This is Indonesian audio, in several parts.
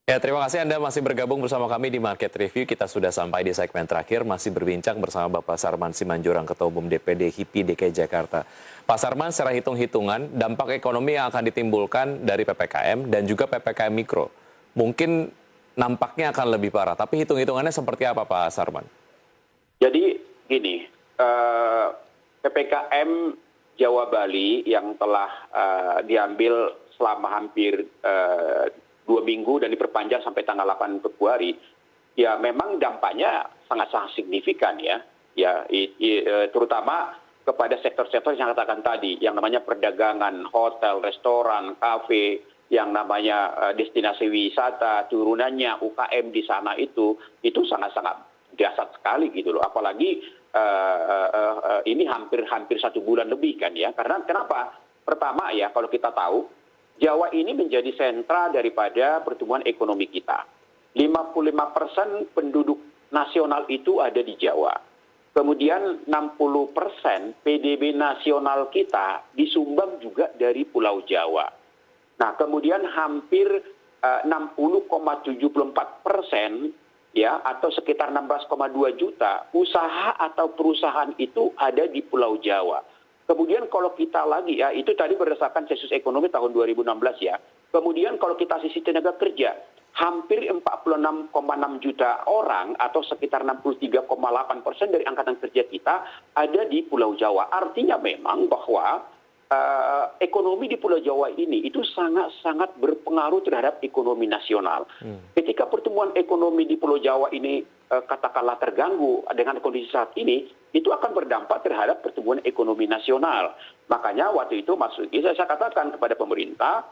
Ya, terima kasih Anda masih bergabung bersama kami di Market Review. Kita sudah sampai di segmen terakhir, masih berbincang bersama Bapak Sarman Simanjorang, Ketua Umum DPD HIPI DKI Jakarta. Pak Sarman, secara hitung-hitungan, dampak ekonomi yang akan ditimbulkan dari PPKM dan juga PPKM Mikro, mungkin nampaknya akan lebih parah. Tapi hitung-hitungannya seperti apa, Pak Sarman? Jadi gini, PPKM Jawa Bali yang telah diambil selama hampir 2 minggu dan diperpanjang sampai tanggal 8 Februari, ya memang dampaknya sangat-sangat signifikan ya, terutama kepada sektor-sektor yang saya katakan tadi, yang namanya perdagangan, hotel, restoran, kafe, yang namanya destinasi wisata, turunannya UKM di sana itu sangat-sangat dahsyat sekali gitu loh. Apalagi ini hampir 1 bulan lebih kan ya. Karena kenapa? Pertama ya, kalau kita tahu Jawa ini menjadi sentra daripada pertumbuhan ekonomi kita. 55% penduduk nasional itu ada di Jawa. Kemudian 60% PDB nasional kita disumbang juga dari Pulau Jawa. Nah, kemudian hampir 60,74% ya, atau sekitar 16,2 juta usaha atau perusahaan itu ada di Pulau Jawa. Kemudian kalau kita lagi ya, itu tadi berdasarkan sensus ekonomi tahun 2016 ya. Kemudian kalau kita sisi tenaga kerja, hampir 46,6 juta orang atau sekitar 63,8% dari angkatan kerja kita ada di Pulau Jawa. Artinya memang bahwa ekonomi di Pulau Jawa ini itu sangat-sangat berpengaruh terhadap ekonomi nasional. Ketika pertumbuhan ekonomi di Pulau Jawa ini katakanlah terganggu dengan kondisi saat ini, itu akan berdampak terhadap pertumbuhan ekonomi nasional. Makanya waktu itu Mas Sugi, saya katakan kepada pemerintah,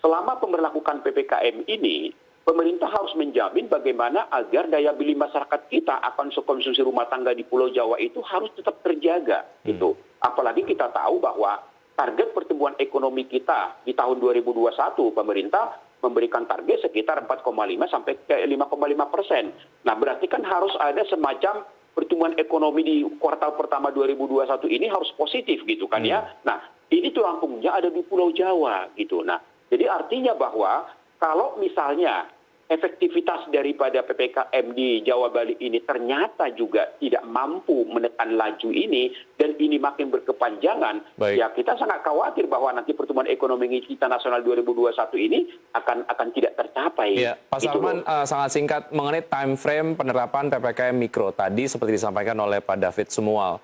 selama pemberlakukan PPKM ini, pemerintah harus menjamin bagaimana agar daya beli masyarakat kita akan konsumsi rumah tangga di Pulau Jawa itu harus tetap terjaga. Gitu. Apalagi kita tahu bahwa target pertumbuhan ekonomi kita di tahun 2021, pemerintah memberikan target sekitar 4,5 sampai ke 5,5%. Nah, berarti kan harus ada semacam pertumbuhan ekonomi di kuartal pertama 2021 ini harus positif gitu kan ya. Nah, ini tulang punggungnya ada di Pulau Jawa gitu. Nah, jadi artinya bahwa kalau misalnya efektivitas daripada PPKM di Jawa Bali ini ternyata juga tidak mampu menekan laju ini dan ini makin berkepanjangan, ya kita sangat khawatir bahwa nanti pertumbuhan ekonomi kita nasional 2021 ini akan tidak tercapai. Ya, Pak Sarman, sangat singkat mengenai time frame penerapan PPKM Mikro tadi seperti disampaikan oleh Pak David Sumual,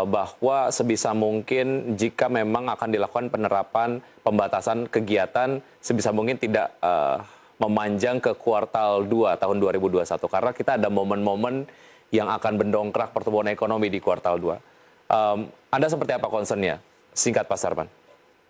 bahwa sebisa mungkin jika memang akan dilakukan penerapan pembatasan kegiatan sebisa mungkin tidak memanjang ke kuartal 2 tahun 2021 karena kita ada momen-momen yang akan mendongkrak pertumbuhan ekonomi di kuartal 2. Anda seperti apa concernnya? Singkat Pak Sarman.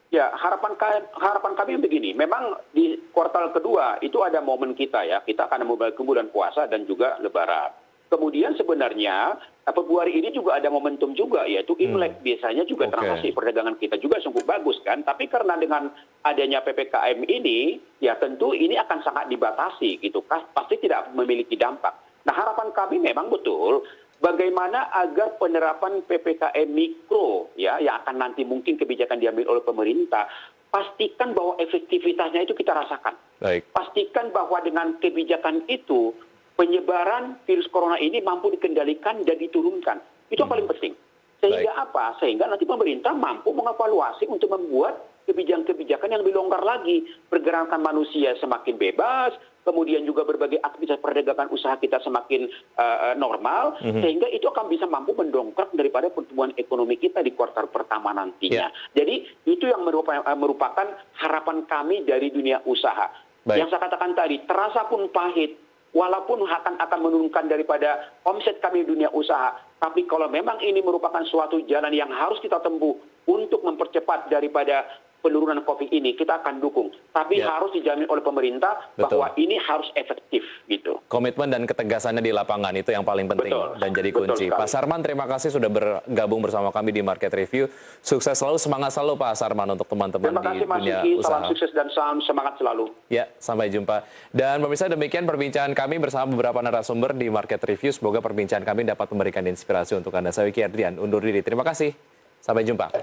Ya, harapan kami begini, memang di kuartal kedua itu ada momen kita ya, kita akan memulai bulan puasa dan juga Lebaran. Kemudian sebenarnya Februari ini juga ada momentum juga, yaitu Imlek. Biasanya juga transaksi perdagangan kita juga sungguh bagus kan. Tapi karena dengan adanya PPKM ini, ya tentu ini akan sangat dibatasi gitu. Pasti tidak memiliki dampak. Nah, harapan kami memang betul bagaimana agar penerapan PPKM Mikro ya yang akan nanti mungkin kebijakan diambil oleh pemerintah, pastikan bahwa efektivitasnya itu kita rasakan. Pastikan bahwa dengan kebijakan itu penyebaran virus corona ini mampu dikendalikan dan diturunkan. Itu yang paling penting. Sehingga apa? Sehingga nanti pemerintah mampu mengevaluasi untuk membuat kebijakan-kebijakan yang lebih longgar lagi. Pergerakan manusia semakin bebas, kemudian juga berbagai aktivitas perdagangan usaha kita semakin normal, sehingga itu akan bisa mampu mendongkrak daripada pertumbuhan ekonomi kita di kuartal pertama nantinya. Jadi itu yang merupakan harapan kami dari dunia usaha. Yang saya katakan tadi, terasa pun pahit, walaupun akan menurunkan daripada omset kami di dunia usaha, tapi kalau memang ini merupakan suatu jalan yang harus kita tempuh untuk mempercepat daripada penurunan COVID ini, kita akan dukung. Tapi harus dijamin oleh pemerintah bahwa ini harus efektif gitu. Komitmen dan ketegasannya di lapangan itu yang paling penting dan jadi kunci. Pak Sarman, terima kasih sudah bergabung bersama kami di Market Review. Sukses selalu, semangat selalu Pak Sarman untuk teman-teman di dunia usaha. Salam sukses dan salam semangat selalu. Ya, sampai jumpa. Dan pemirsa, demikian perbincangan kami bersama beberapa narasumber di Market Review. Semoga perbincangan kami dapat memberikan inspirasi untuk Anda. Saya Wiki Adrian, undur diri. Terima kasih. Sampai jumpa.